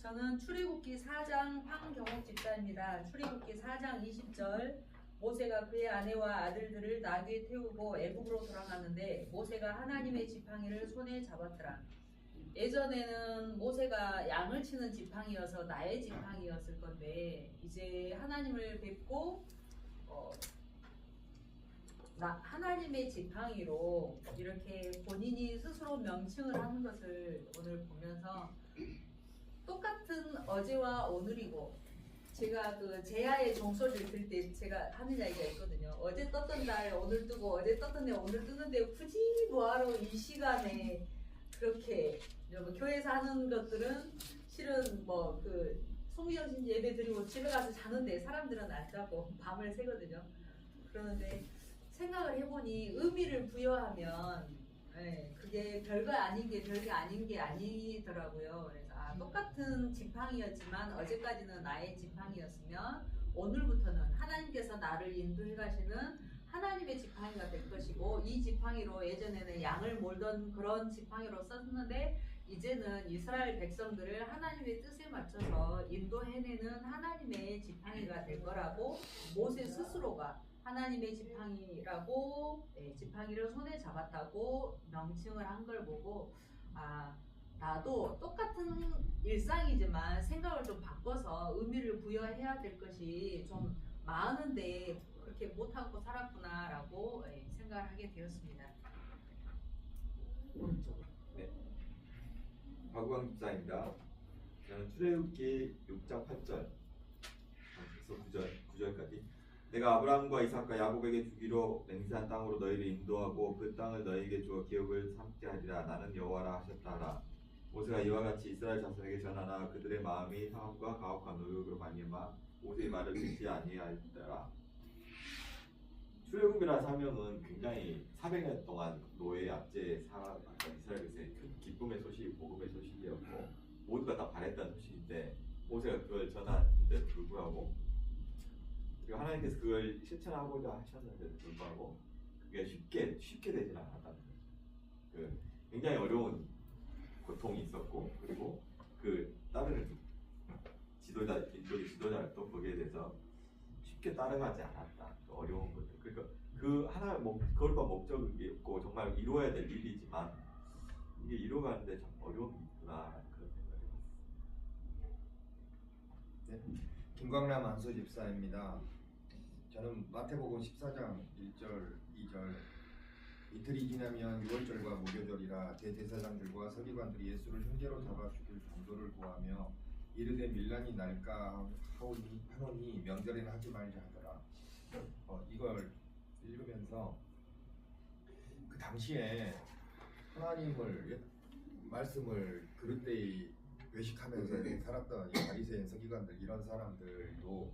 저는 출애굽기 4장 황경옥 집사입니다. 출애굽기 4장 20절 모세가 그의 아내와 아들들을 나귀에 태우고 애굽으로 돌아가는데 모세가 하나님의 지팡이를 손에 잡았더라. 예전에는 모세가 양을 치는 지팡이여서 나의 지팡이였을 건데 이제 하나님을 뵙고 하나님의 지팡이로 이렇게 본인이 스스로 명칭을 하는 것을 오늘 보면서 똑같은 어제와 오늘이고, 제가 그 제야의 종소리를 들을 때 제가 하는 이야기가 있거든요. 어제 떴던 날 오늘 뜨고 어제 떴던 날 오늘 뜨는데 굳이 뭐하러 이 시간에 그렇게 교회에서 하는 것들은 실은 뭐 그 송기정신 예배 드리고 집에 가서 자는데 사람들은 안 자고 밤을 새거든요. 그러는데 생각을 해보니 의미를 부여하면 그게 별거 아닌 게 별게 아닌 게 아니더라고요. 그래서 똑같은 지팡이였지만 어제까지는 나의 지팡이였으면 오늘부터는 하나님께서 나를 인도해 가시는 하나님의 지팡이가 될 것이고, 이 지팡이로 예전에는 양을 몰던 그런 지팡이로 썼는데 이제는 이스라엘 백성들을 하나님의 뜻에 맞춰서 인도해내는 하나님의 지팡이가 될 거라고 모세 스스로가 하나님의 지팡이라고 지팡이를 손에 잡았다고 명칭을 한 걸 보고, 나도 똑같은 일상이지만 생각을 좀 바꿔서 의미를 부여해야 될 것이 좀 많은데 그렇게 못하고 살았구나라고 생각을 하게 되었습니다. 네, 박우광 집사입니다. 저는 출애굽기 6장 8절, 9절까지 내가 아브라함과 이삭과 야곱에게 주기로 맹세한 땅으로 너희를 인도하고 그 땅을 너희에게 주어 기업을 삼게 하리라. 나는 여호와라 하셨다 하라. 모세가 이와 같이 이스라엘 자손에게 전하나 그들의 마음이 상함과 가혹한 노력으로 말미암아 모세의 말을 듣지 아니하였더라. 출애굽이라는 사명은 굉장히 400년 동안 노예 압제에 살아갔던 이스라엘에서의 기쁨의 소식, 복음의 소식이었고 모두가 다 바랬던 소식인데 모세가 그걸 전하는데도 불구하고, 그리고 하나님께서 그걸 실천하고자 하셨는데도 불구하고 그게 쉽게 되지는 않았다는 거예요. 굉장히 어려운 고통이 있었고, 그리고 그 따르는 인도의 지도자를 또 거기에 대해서 쉽게 따라가지 않았다. 그 어려운 것들. 그러니까 그 하나의 그걸과 목적이 있고 정말 이루어야 될 일이지만 이게 이루어가는데 참 어려움이 있구나, 그런 생각이 들었습니다. 네, 김광남 안수 집사입니다. 저는 마태복음 14장 1절, 2절 이틀이 지나면 유월절과 무교절이라 대제사장들과 서기관들이 예수를 형제로 잡아 죽일 방도를 구하며 이르되 밀란이 날까 하노니 명절에는 하지 말자 하더라. 이걸 읽으면서 그 당시에 하나님을 말씀을 그릇되이 외식하면서 살았던 바리새인 서기관들, 이런 사람들도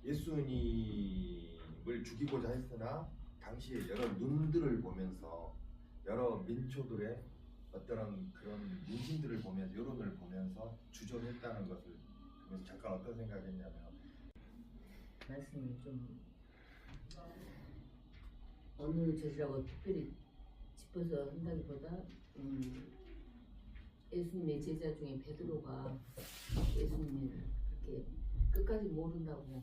예수님을 죽이고자 했으나 당시에 여러 눈들을 보면서 여러 민초들의 어떤 그런 민심들을 보면서, 여론을 보면서 주저했다는 것을 보면서 잠깐 어떤 생각했냐면, 말씀을 좀 어느 절이라고 특별히 짚어서 한다기보다 예수님의 제자 중에 베드로가 예수님을 그렇게 끝까지 모른다고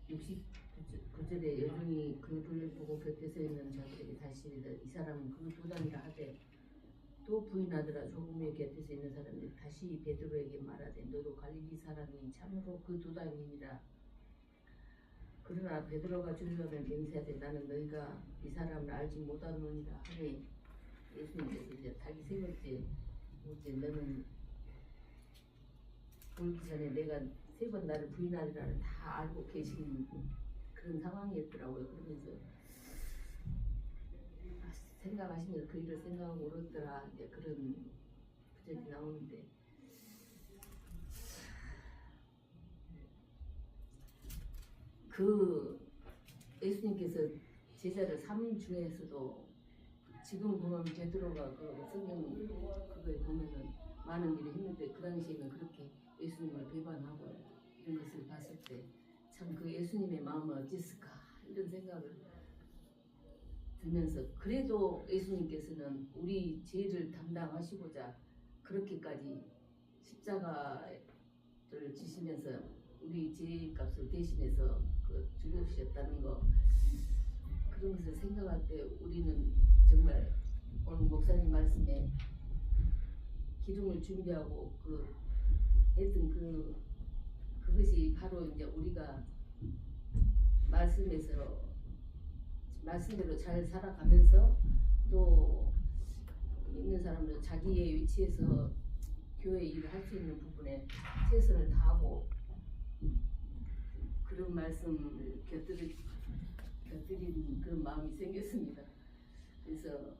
69절에 여종이 그를 보고 곁에 서 있는 자들에게 다시 이르되 이 사람은 그 도단이라 하되 또 부인하더라. 조금 후에 곁에 서 있는 사람들이 다시 베드로에게 말하되 너도 갈릴리 사람이 참으로 그 도단이니라. 그러나 베드로가 주저하며 맹세하되 나는 너희가 이 사람을 알지 못하노니라 하니 예수님께서 이제 자기 세 번째 너는 울기 전에 내가 세 번 나를 부인하리라를 다 알고 계신 그런 상황이었더라고요. 그러면서 생각하시면서 그 일을 생각하고 울었더라, 이제 그런 구절이 나오는데, 그 예수님께서 제자를 삼 중에서도 지금 보면 베드로가 그 성경 그거에 보면은 많은 일을 했는데 그 당시에는 그렇게 예수님을 배반하고 이런 것을 봤을 때 참 그 예수님의 마음은 어땠을까 이런 생각을 들면서, 그래도 예수님께서는 우리 죄를 담당하시고자 그렇게까지 십자가를 지시면서 우리 죄값을 대신해서 그 죽으셨다는 거, 그런 것을 생각할 때 우리는 정말 오늘 목사님 말씀에 기둥을 준비하고 했던 그것이 바로 이제 우리가 말씀대로 잘 살아가면서 또 있는 사람들 자기의 위치에서 교회 일을 할 수 있는 부분에 최선을 다하고 그런 말씀을 곁들인 그런 마음이 생겼습니다. 그래서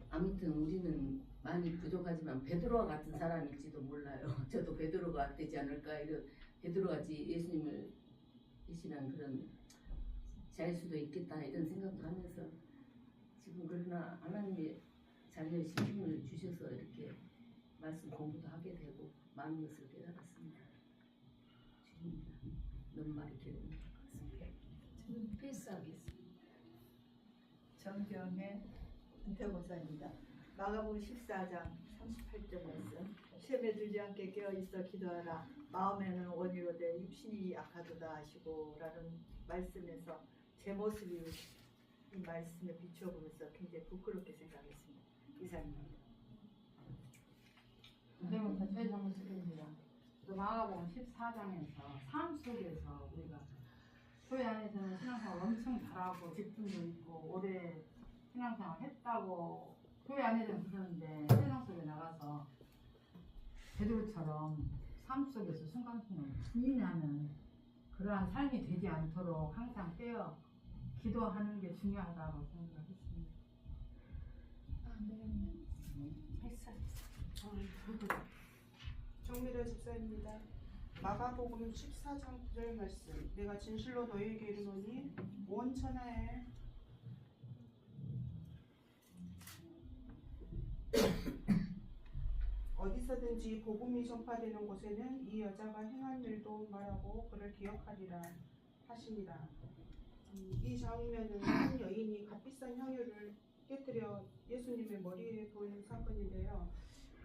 아무튼 우리는 많이 부족하지만 베드로와 같은 사람일지도 몰라요. 저도 베드로가 되지 않을까, 이런 베드로같이 예수님을 대신한 그런 자일 수도 있겠다, 이런 생각도 하면서 지금 그러나 하나님의 자녀의 신분을 주셔서 이렇게 말씀 공부도 하게 되고 많은 것을 깨달았습니다. 주님입니다. 너무 말이 길은 것 같습니다. 저는 필수하겠습니다. 정병의 은퇴목사입니다. 마가복음 14장 38절 말씀. 시험에 들지 않게 깨어있어 기도하라. 마음에는 원이로 돼 육신이 약하도다 하시고라는 말씀에서 제 모습이 이 말씀에 비추어 보면서 굉장히 부끄럽게 생각했습니다. 이상입니다. 은퇴목사 최정무 수입니다. 마가복음 14장에서 삶 속에서 우리가 교회 안에서는 신앙생활 엄청 잘하고 직분도 있고 오래 신앙생활 했다고 교회 안에서는 그러는데 세상 속에 나가서 베드로처럼 삶 속에서 순간순간 부인하는 그러한 삶이 되지 않도록 항상 깨어 기도하는 게 중요하다고 생각했습니다. 정미래 집사입니다. 마가복음 14장 9절 말씀. 내가 진실로 너희에게 이르노니 온 천하에 어디서든지 복음이 전파되는 곳에는 이 여자가 행한 일도 말하고 그를 기억하리라 하시니라. 이 장면은 한 여인이 값비싼 향유를 깨뜨려 예수님의 머리에 부은 사건인데요.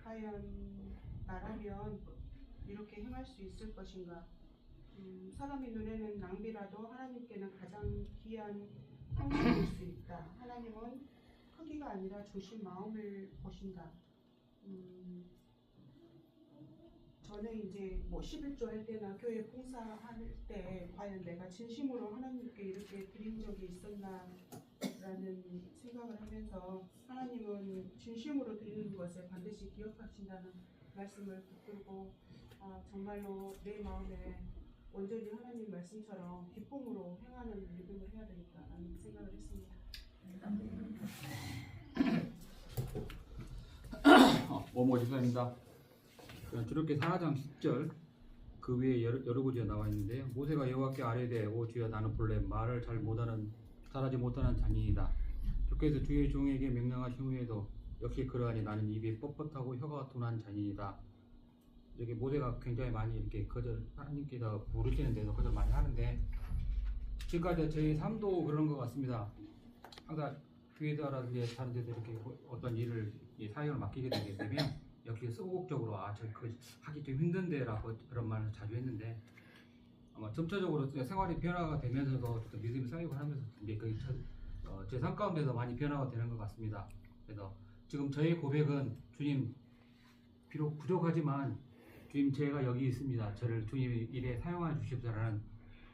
과연 나라면 이렇게 행할 수 있을 것인가? 사람의 눈에는 낭비라도 하나님께는 가장 귀한 향수일 수 있다. 하나님은 크기가 아니라 주신 마음을 보신다. 저는 이제 11조 할 때나 교회 봉사할 때 과연 내가 진심으로 하나님께 이렇게 드린 적이 있었나라는 생각을 하면서 하나님은 진심으로 드리는 것을 반드시 기억하신다는 말씀을 붙들고 정말로 내 마음에 온전히 하나님 말씀처럼 기쁨으로 행하는 믿음을 해야 되겠다라는 생각을 했습니다. 오모 집사입니다. 주룩기 4장 10절 그 위에 여러 구절이 나와 있는데요. 모세가 여호와께 아뢰되 오 주여 나는 본래 말을 잘하지 못하는 자니이다. 주께서 주의 종에게 명령하신 후에도 역시 그러하니 나는 입이 뻣뻣하고 혀가 둔한 자니이다. 여기 모세가 굉장히 많이 이렇게 하나님께서 부르시는 데서 거절 많이 하는데 지금까지 저희 삶도 그런 것 같습니다. 항상 교회다라든지 다른 데서 이렇게 어떤 일을 사역을 맡기게 되게 되면 역시 소극적으로 저 하기 좀 힘든데라고 그런 말을 자주 했는데 아마 점차적으로 생활이 변화가 되면서도 믿음이 쌓이고 하면서 이제 제 삶 가운데서 많이 변화가 되는 것 같습니다. 그래서 지금 저의 고백은 주님 비록 부족하지만 주님 제가 여기 있습니다. 저를 주님의 일에 사용하여 주십사라는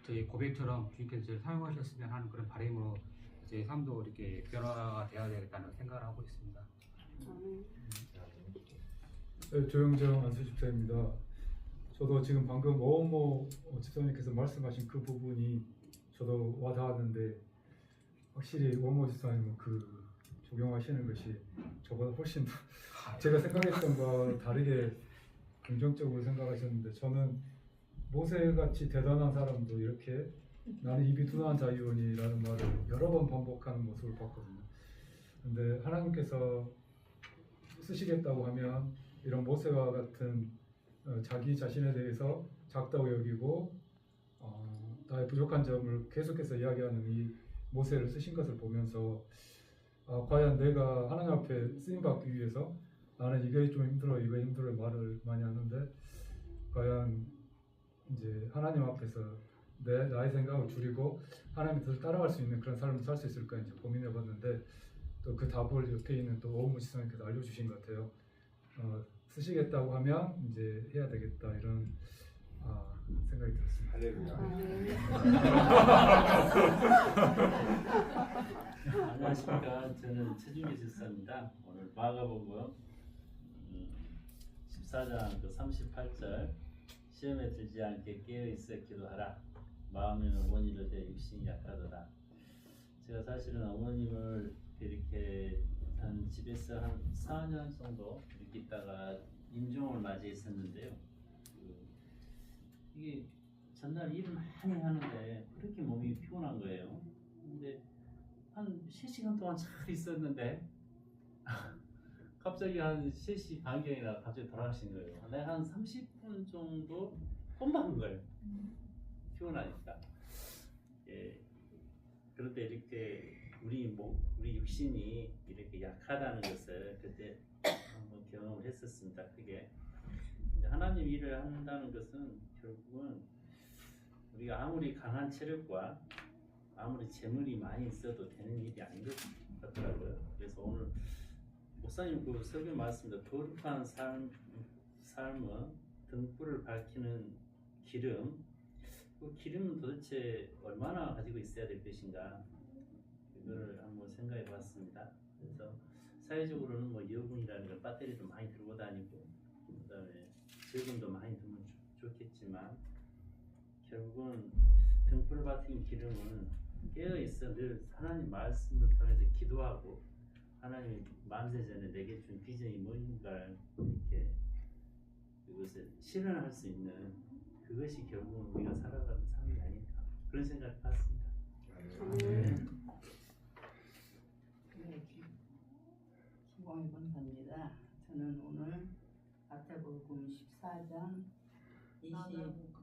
저의 고백처럼 주님께서 저를 사용하셨으면 하는 그런 바람으로 제 삶도 이렇게 변화가 되어야 되겠다는 생각을 하고 있습니다. 네, 조영정 안수집사입니다. 저도 지금 방금 오모 집사님께서 말씀하신 그 부분이 저도 와닿았는데 확실히 오모 집사님은 적용하시는 것이 저보다 훨씬 제가 생각했던 것과 다르게 긍정적으로 생각하셨는데 저는 모세같이 대단한 사람도 이렇게 나는 입이 둔한 자이오니라는 말을 여러 번 반복하는 모습을 봤거든요. 근데 하나님께서 쓰시겠다고 하면 이런 모세와 같은 자기 자신에 대해서 작다고 여기고 나의 부족한 점을 계속해서 이야기하는 이 모세를 쓰신 것을 보면서 과연 내가 하나님 앞에 쓰임받기 위해서 나는 이게 좀 힘들어, 이거 힘들어 말을 많이 하는데 과연 이제 하나님 앞에서 나의 생각을 줄이고 하나님의 뜻을 따라갈 수 있는 그런 삶을 살 수 있을까 이제 고민해봤는데 또 그 답을 옆에 있는 또 오은무 지사님께서 알려주신 것 같아요. 쓰시겠다고 하면 이제 해야 되겠다 이런 생각이 들었습니다. 안녕하십니까. 저는 최준기 집사입니다. 오늘 마가복음 14장 그 38절 시험에 들지 않게 깨어있어 기도하라. 마음에는 원이로 돼 육신이 약하도다. 제가 사실은 어머님을 이렇게 한 집에서 한 4년 정도 이렇게 있다가 임종을 맞이했었는데요. 이게 전날 일을 많이 하는데 그렇게 몸이 피곤한 거예요. 근데 한 3시간 동안 잘 있었는데 갑자기 한 3시 반경이나 갑자기 돌아가신 거예요. 내가 한 30분 정도 꼼박은 거예요. 피곤하니까. 예. 그런데 이렇게 우리 육신이 이렇게 약하다는 것을 그때 한번 경험을 했었습니다. 그게 하나님 일을 한다는 것은 결국은 우리가 아무리 강한 체력과 아무리 재물이 많이 있어도 되는 일이 아닌 것 같더라고요. 그래서 오늘 목사님 그 설교 말씀도 거룩한 삶은 등불을 밝히는 기름, 그 기름은 도대체 얼마나 가지고 있어야 될 것인가, 이거를 한번 생각해 봤습니다. 그래서 사회적으로는 뭐 여분이라는 걸 배터리도 많이 들고 다니고 그다음에 세금도 많이 들면 좋겠지만 결국은 등불을 밝히는 기름은 깨어있어 늘 하나님 말씀을 통해서 기도하고 하나님이 만세 전에 내게 준 비전이 뭔가를 이렇게 그것을 실현할 수 있는 그것이 결국은 우리가 살아가는 삶이 아닐까 그런 생각을 했습니다. 수고의 권사입니다. 저는 오늘 마태복음 14장 14장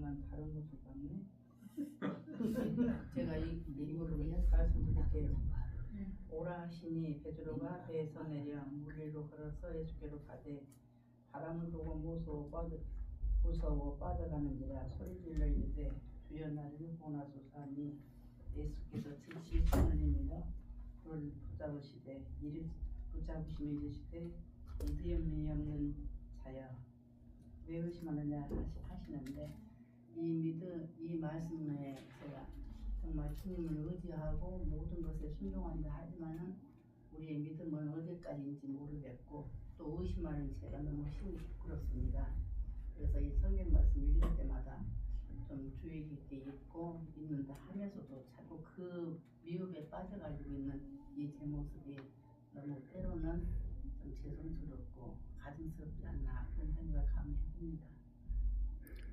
난 다른 것을 봤네. 제가 이거를 해서 말씀드릴게요. 오라 하시니 베드로가 배에서 내려 물 위로 걸어서 예수께로 가되 바람을 보고 무서워 빠져가는지라 소리질러 이르되 주여 나를 구원하소서 하니 예수께서 즉시 손을 내밀어 그를 붙잡으시되 붙잡으시며 이르시되 믿음이 없는 자여 왜 의심하느냐 하시는데 이 말씀에 제가 정말 주님을 의지하고 모든 것에 순종한다 하지만은 우리의 믿음은 어디까지인지 모르겠고 또 의심하는 제가 너무 부끄럽습니다. 그래서 이 성경 말씀 읽을 때마다 좀 주의 깊게 읽고 읽는다 하면서도 자꾸 그 미혹에 빠져가지고 있는 이 제 모습이 너무 때로는 좀 죄송스럽고 가증스럽지 않나 그런 생각을 감히 해봅니다.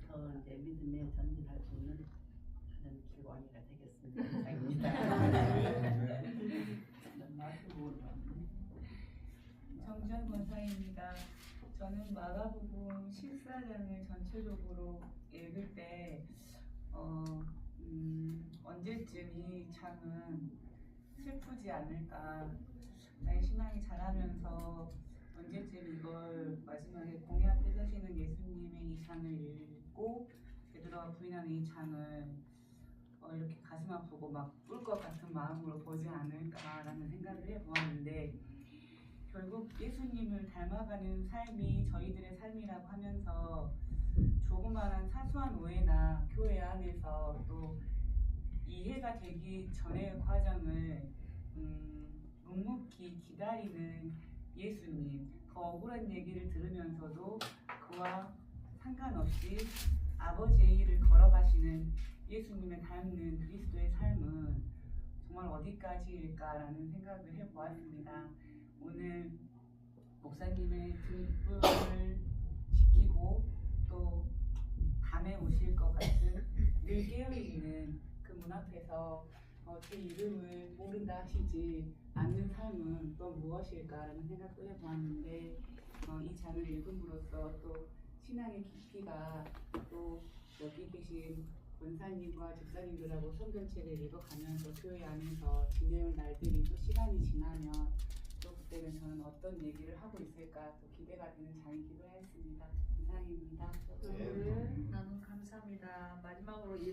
더 이제 믿음에 전진할 수 있는 그런 기관이가 되겠습니다. 이상입니다. 정주현 권사입니다. 저는 마가복음 14장을 전체적으로 읽을 때 언제쯤 이 장은 슬프지 않을까, 나의 신앙이 자라면서 언제쯤 이걸 마지막에 공의 앞에 서시는 예수님의 이 장을 읽고 베드로가 부인하는 이 장을 이렇게 가슴 아프고 막 울 것 같은 마음으로 보지 않을까라는 생각을 해보았는데, 결국 예수님을 닮아가는 삶이 저희들의 삶이라고 하면서 조그마한 사소한 오해나 교회 안에서 또 이해가 되기 전의 과정을 묵묵히 기다리는 예수님, 그 억울한 얘기를 들으면서도 그와 상관없이 아버지의 일을 걸어가시는 예수님을 닮는 그리스도의 삶은 정말 어디까지일까라는 생각을 해보았습니다. 오늘 목사님의 등불을 지키고 또 밤에 오실 것 같은 늘 깨어있는 그 문 앞에서 제 이름을 모른다 하시지 않는 삶은 또 무엇일까라는 생각도 해보았는데, 이 장을 읽음으로써 또 신앙의 깊이가 또 여기 계신 권사님과 집사님들하고 성경책을 읽어가면서 교회 안에서 지내는 날들이 또 시간이 지나면 또 그때는 저는 어떤 얘기를 하고 있을까 또 기대가 되는 장이기도 했습니다. 이상입니다. 네. 나눔 감사합니다. 마지막으로